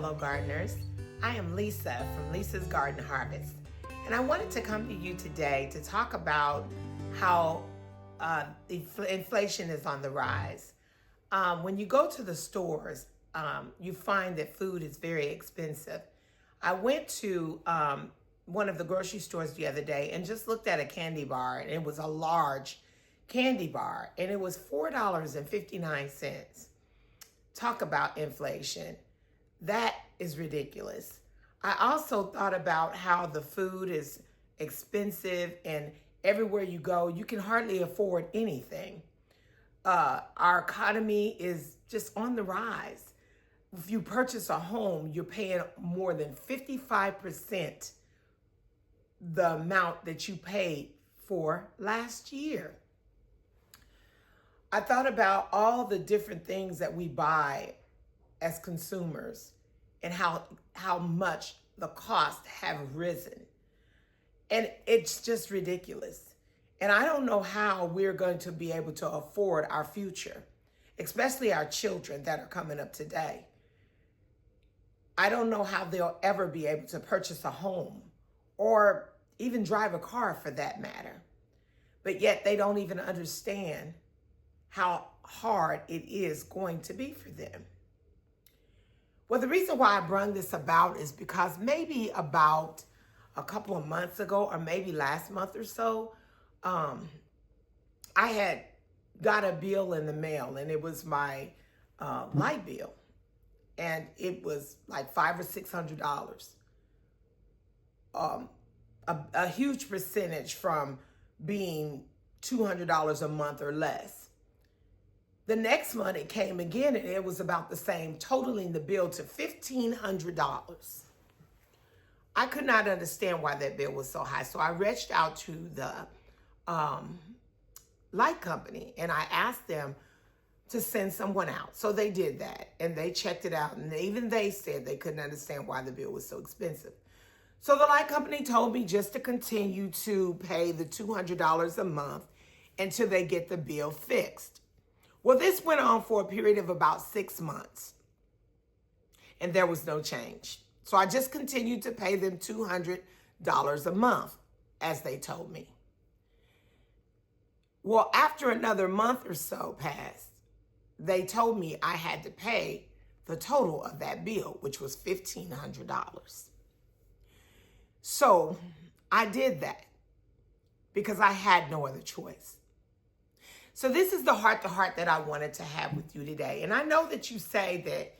fellow gardeners. I am Lisa from Lisa's Garden Harvest, and I wanted to come to you today to talk about how inflation is on the rise. When you go to the stores, you find that food is very expensive. I went to one of the grocery stores the other day and just looked at a candy bar, and it was a large candy bar, and it was $4.59. Talk about inflation. That is ridiculous. I also thought about how the food is expensive, and everywhere you go, you can hardly afford anything. Our economy is just on the rise. If you purchase a home, you're paying more than 55% the amount that you paid for last year. I thought about all the different things that we buy as consumers and how much the costs have risen. And it's just ridiculous. And I don't know how we're going to be able to afford our future, especially our children that are coming up today. I don't know how they'll ever be able to purchase a home or even drive a car for that matter. But yet they don't even understand how hard it is going to be for them. Well, the reason why I brought this about is because maybe about a couple of months ago, or maybe last month or so, I had got a bill in the mail, and it was my light bill, and it was like $500 or $600. A huge percentage from being $200 a month or less. The next month it came again, and it was about the same, totaling the bill to $1,500. I could not understand why that bill was so high. So I reached out to the light company, and I asked them to send someone out. So they did that, and they checked it out, and even they said they couldn't understand why the bill was so expensive. So the light company told me just to continue to pay the $200 a month until they get the bill fixed. Well, this went on for a period of about 6 months, and there was no change. So I just continued to pay them $200 a month, as they told me. Well, after another month or so passed, they told me I had to pay the total of that bill, which was $1,500. So I did that because I had no other choice. So this is the heart-to-heart that I wanted to have with you today. And I know that you say that,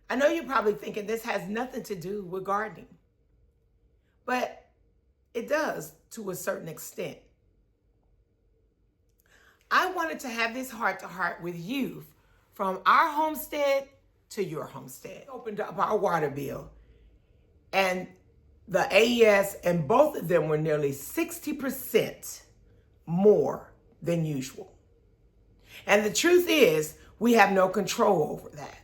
I know you're probably thinking this has nothing to do with gardening. But it does to a certain extent. I wanted to have this heart-to-heart with you from our homestead to your homestead. Opened up our water bill, and the AES and both of them were nearly 60% more than usual. And the truth is, we have no control over that.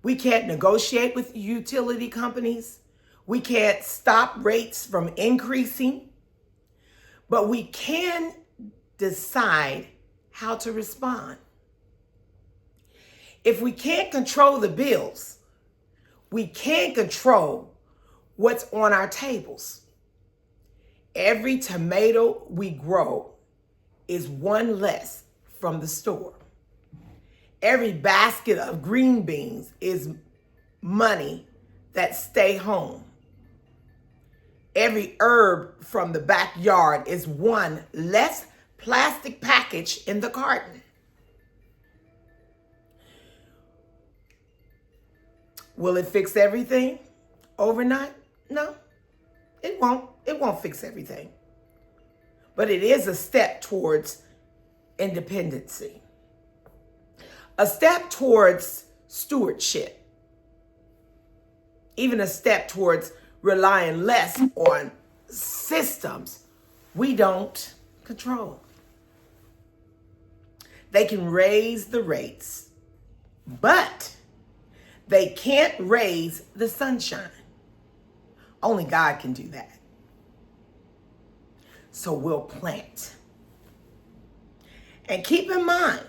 We can't negotiate with utility companies. We can't stop rates from increasing. But we can decide how to respond. If we can't control the bills, we can control what's on our tables. Every tomato we grow is one less from the store. Every basket of green beans is money that stay home. Every herb from the backyard is one less plastic package in the carton. Will it fix everything overnight? No, it won't. It won't fix everything. But it is a step towards independency. A step towards stewardship. Even a step towards relying less on systems we don't control. They can raise the rates, but they can't raise the sunshine. Only God can do that. So we'll plant. And keep in mind,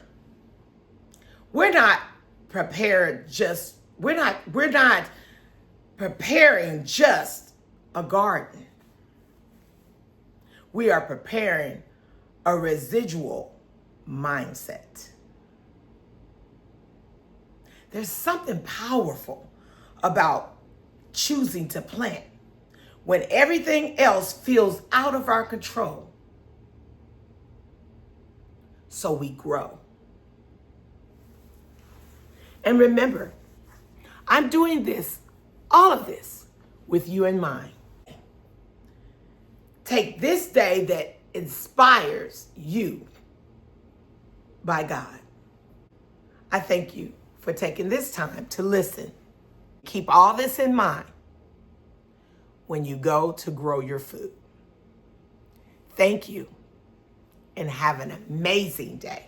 we're not prepared just We're not preparing just a garden. We are preparing a residual mindset. There's something powerful about choosing to plant when everything else feels out of our control. So we grow. And remember, I'm doing this, all of this, with you in mind. Take this day that inspires you by God. I thank you for taking this time to listen. Keep all this in mind when you go to grow your food. Thank you and have an amazing day.